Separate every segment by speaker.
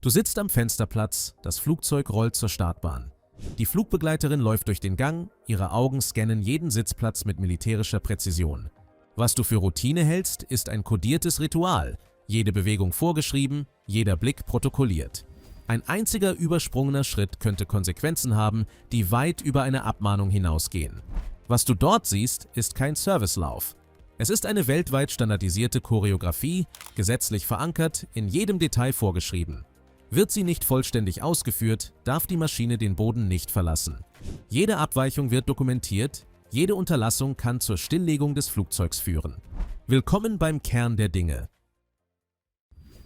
Speaker 1: Du sitzt am Fensterplatz, das Flugzeug rollt zur Startbahn. Die Flugbegleiterin läuft durch den Gang, ihre Augen scannen jeden Sitzplatz mit militärischer Präzision. Was du für Routine hältst, ist ein kodiertes Ritual, jede Bewegung vorgeschrieben, jeder Blick protokolliert. Ein einziger übersprungener Schritt könnte Konsequenzen haben, die weit über eine Abmahnung hinausgehen. Was du dort siehst, ist kein Servicelauf. Es ist eine weltweit standardisierte Choreografie, gesetzlich verankert, in jedem Detail vorgeschrieben. Wird sie nicht vollständig ausgeführt, darf die Maschine den Boden nicht verlassen. Jede Abweichung wird dokumentiert, jede Unterlassung kann zur Stilllegung des Flugzeugs führen. Willkommen beim Kern der Dinge.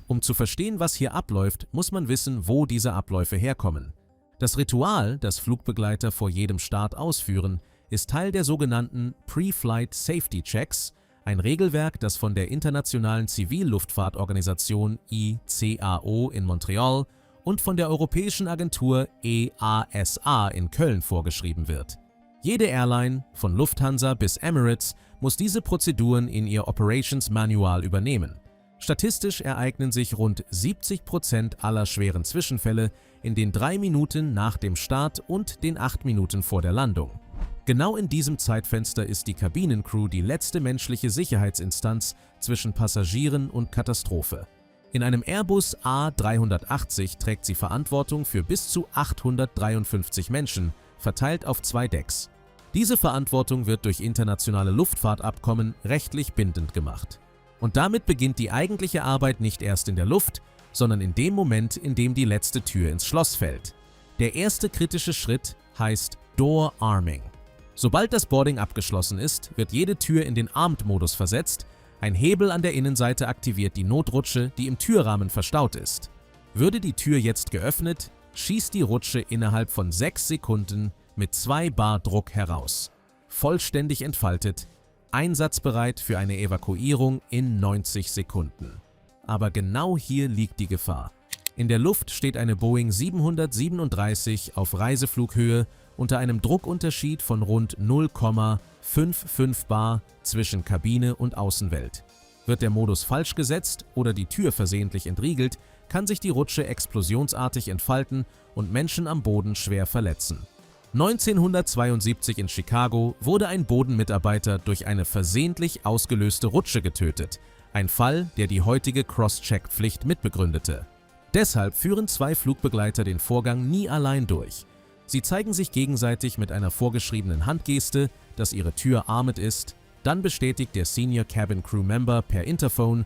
Speaker 1: Um zu verstehen, was hier abläuft, muss man wissen, wo diese Abläufe herkommen. Das Ritual, das Flugbegleiter vor jedem Start ausführen, ist Teil der sogenannten Pre-Flight Safety Checks, ein Regelwerk, das von der Internationalen Zivilluftfahrtorganisation ICAO in Montreal und von der Europäischen Agentur EASA in Köln vorgeschrieben wird. Jede Airline, von Lufthansa bis Emirates, muss diese Prozeduren in ihr Operations Manual übernehmen. Statistisch ereignen sich rund 70% aller schweren Zwischenfälle in den 3 Minuten nach dem Start und den 8 Minuten vor der Landung. Genau in diesem Zeitfenster ist die Kabinencrew die letzte menschliche Sicherheitsinstanz zwischen Passagieren und Katastrophe. In einem Airbus A380 trägt sie Verantwortung für bis zu 853 Menschen, verteilt auf 2 Decks. Diese Verantwortung wird durch internationale Luftfahrtabkommen rechtlich bindend gemacht. Und damit beginnt die eigentliche Arbeit nicht erst in der Luft, sondern in dem Moment, in dem die letzte Tür ins Schloss fällt. Der erste kritische Schritt heißt Door Arming. Sobald das Boarding abgeschlossen ist, wird jede Tür in den Armed-Modus versetzt, ein Hebel an der Innenseite aktiviert die Notrutsche, die im Türrahmen verstaut ist. Würde die Tür jetzt geöffnet, schießt die Rutsche innerhalb von 6 Sekunden mit 2 Bar Druck heraus. Vollständig entfaltet, einsatzbereit für eine Evakuierung in 90 Sekunden. Aber genau hier liegt die Gefahr. In der Luft steht eine Boeing 737 auf Reiseflughöhe unter einem Druckunterschied von rund 0,55 Bar zwischen Kabine und Außenwelt. Wird der Modus falsch gesetzt oder die Tür versehentlich entriegelt, kann sich die Rutsche explosionsartig entfalten und Menschen am Boden schwer verletzen. 1972 in Chicago wurde ein Bodenmitarbeiter durch eine versehentlich ausgelöste Rutsche getötet, ein Fall, der die heutige Cross-Check-Pflicht mitbegründete. Deshalb führen 2 Flugbegleiter den Vorgang nie allein durch. Sie zeigen sich gegenseitig mit einer vorgeschriebenen Handgeste, dass ihre Tür armed ist, dann bestätigt der Senior Cabin Crew Member per Interphone: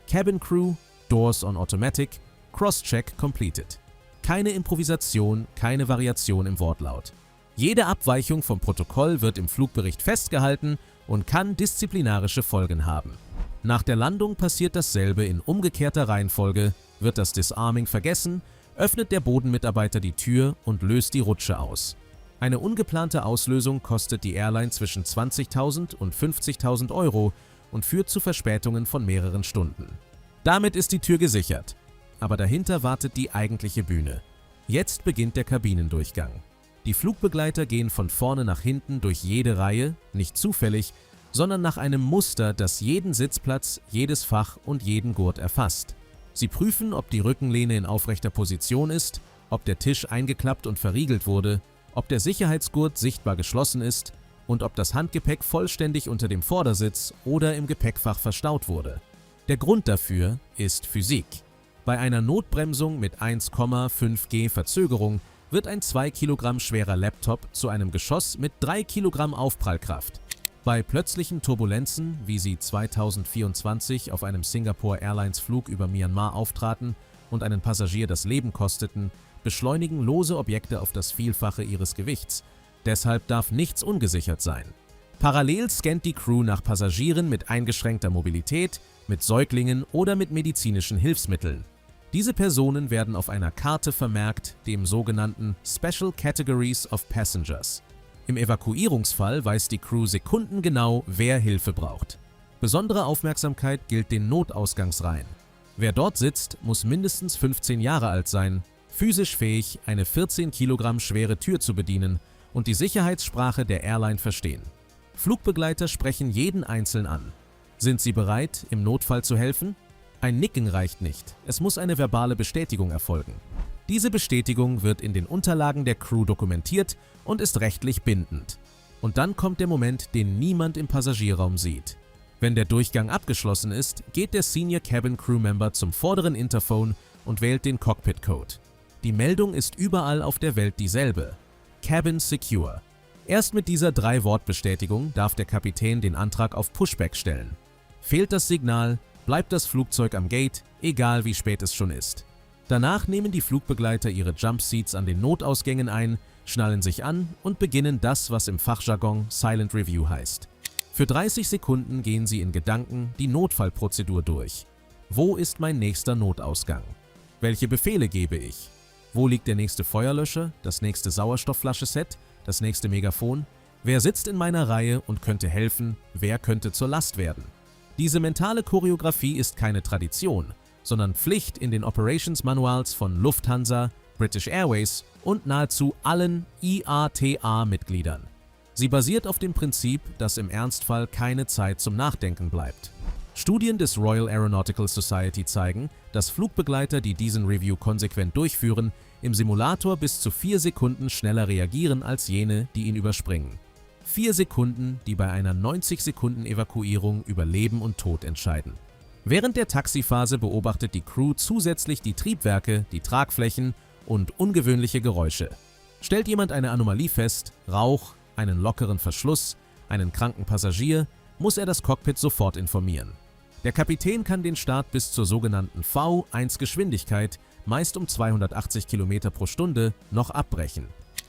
Speaker 1: Cabin Crew, Doors on Automatic, Cross-Check completed. Keine Improvisation, keine Variation im Wortlaut. Jede Abweichung vom Protokoll wird im Flugbericht festgehalten und kann disziplinarische Folgen haben. Nach der Landung passiert dasselbe in umgekehrter Reihenfolge, wird das Disarming vergessen, öffnet der Bodenmitarbeiter die Tür und löst die Rutsche aus. Eine ungeplante Auslösung kostet die Airline zwischen 20.000 und 50.000 Euro und führt zu Verspätungen von mehreren Stunden. Damit ist die Tür gesichert, aber dahinter wartet die eigentliche Bühne. Jetzt beginnt der Kabinendurchgang. Die Flugbegleiter gehen von vorne nach hinten durch jede Reihe, nicht zufällig, sondern nach einem Muster, das jeden Sitzplatz, jedes Fach und jeden Gurt erfasst. Sie prüfen, ob die Rückenlehne in aufrechter Position ist, ob der Tisch eingeklappt und verriegelt wurde, ob der Sicherheitsgurt sichtbar geschlossen ist und ob das Handgepäck vollständig unter dem Vordersitz oder im Gepäckfach verstaut wurde. Der Grund dafür ist Physik. Bei einer Notbremsung mit 1,5 G Verzögerung wird ein 2 Kilogramm schwerer Laptop zu einem Geschoss mit 3 Kilogramm Aufprallkraft. Bei plötzlichen Turbulenzen, wie sie 2024 auf einem Singapore Airlines Flug über Myanmar auftraten und einen Passagier das Leben kosteten, beschleunigen lose Objekte auf das Vielfache ihres Gewichts. Deshalb darf nichts ungesichert sein. Parallel scannt die Crew nach Passagieren mit eingeschränkter Mobilität, mit Säuglingen oder mit medizinischen Hilfsmitteln. Diese Personen werden auf einer Karte vermerkt, dem sogenannten Special Categories of Passengers. Im Evakuierungsfall weiß die Crew sekundengenau, wer Hilfe braucht. Besondere Aufmerksamkeit gilt den Notausgangsreihen. Wer dort sitzt, muss mindestens 15 Jahre alt sein, physisch fähig, eine 14 Kilogramm schwere Tür zu bedienen und die Sicherheitssprache der Airline verstehen. Flugbegleiter sprechen jeden einzeln an. Sind sie bereit, im Notfall zu helfen? Ein Nicken reicht nicht, es muss eine verbale Bestätigung erfolgen. Diese Bestätigung wird in den Unterlagen der Crew dokumentiert und ist rechtlich bindend. Und dann kommt der Moment, den niemand im Passagierraum sieht. Wenn der Durchgang abgeschlossen ist, geht der Senior Cabin Crew Member zum vorderen Interphone und wählt den Cockpit-Code. Die Meldung ist überall auf der Welt dieselbe: Cabin Secure. Erst mit dieser 3-Wort-Bestätigung darf der Kapitän den Antrag auf Pushback stellen. Fehlt das Signal, bleibt das Flugzeug am Gate, egal wie spät es schon ist. Danach nehmen die Flugbegleiter ihre Jumpseats an den Notausgängen ein, schnallen sich an und beginnen das, was im Fachjargon Silent Review heißt. Für 30 Sekunden gehen sie in Gedanken die Notfallprozedur durch. Wo ist mein nächster Notausgang? Welche Befehle gebe ich? Wo liegt der nächste Feuerlöscher, das nächste Sauerstoffflascheset, das nächste Megafon? Wer sitzt in meiner Reihe und könnte helfen? Wer könnte zur Last werden? Diese mentale Choreografie ist keine Tradition, sondern Pflicht in den Operations Manuals von Lufthansa, British Airways und nahezu allen IATA-Mitgliedern. Sie basiert auf dem Prinzip, dass im Ernstfall keine Zeit zum Nachdenken bleibt. Studien des Royal Aeronautical Society zeigen, dass Flugbegleiter, die diesen Review konsequent durchführen, im Simulator bis zu 4 Sekunden schneller reagieren als jene, die ihn überspringen. 4 Sekunden, die bei einer 90-Sekunden-Evakuierung über Leben und Tod entscheiden. Während der Taxiphase beobachtet die Crew zusätzlich die Triebwerke, die Tragflächen und ungewöhnliche Geräusche. Stellt jemand eine Anomalie fest, Rauch, einen lockeren Verschluss, einen kranken Passagier, muss er das Cockpit sofort informieren. Der Kapitän kann den Start bis zur sogenannten V1-Geschwindigkeit, meist um 280 km pro Stunde, noch abbrechen.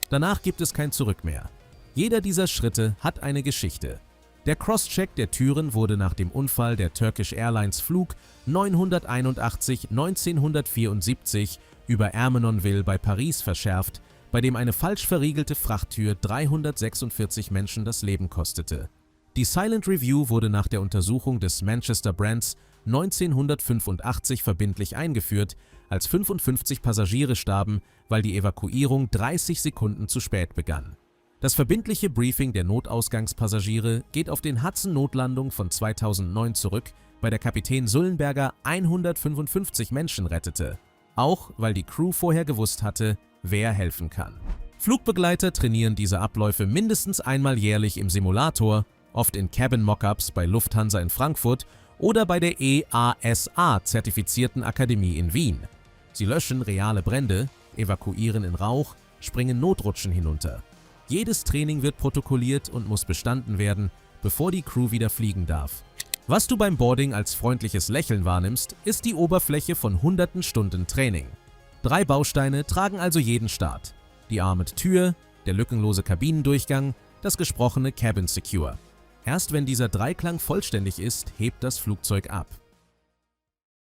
Speaker 1: Danach gibt es kein Zurück mehr. Jeder dieser Schritte hat eine Geschichte. Der Crosscheck der Türen wurde nach dem Unfall der Turkish Airlines Flug 981-1974 über Ermenonville bei Paris verschärft, bei dem eine falsch verriegelte Frachttür 346 Menschen das Leben kostete. Die Silent Review wurde nach der Untersuchung des Manchester Brands 1985 verbindlich eingeführt, als 55 Passagiere starben, weil die Evakuierung 30 Sekunden zu spät begann. Das verbindliche Briefing der Notausgangspassagiere geht auf den Hudson-Notlandung von 2009 zurück, bei der Kapitän Sullenberger 155 Menschen rettete. Auch weil die Crew vorher gewusst hatte, wer helfen kann. Flugbegleiter trainieren diese Abläufe mindestens einmal jährlich im Simulator, oft in Cabin-Mockups bei Lufthansa in Frankfurt oder bei der EASA-zertifizierten Akademie in Wien. Sie löschen reale Brände, evakuieren in Rauch, springen Notrutschen hinunter. Jedes Training wird protokolliert und muss bestanden werden, bevor die Crew wieder fliegen darf. Was du beim Boarding als freundliches Lächeln wahrnimmst, ist die Oberfläche von hunderten Stunden Training. 3 Bausteine tragen also jeden Start: die Armed Tür, der lückenlose Kabinendurchgang, das gesprochene Cabin Secure. Erst wenn dieser Dreiklang vollständig ist, hebt das Flugzeug ab.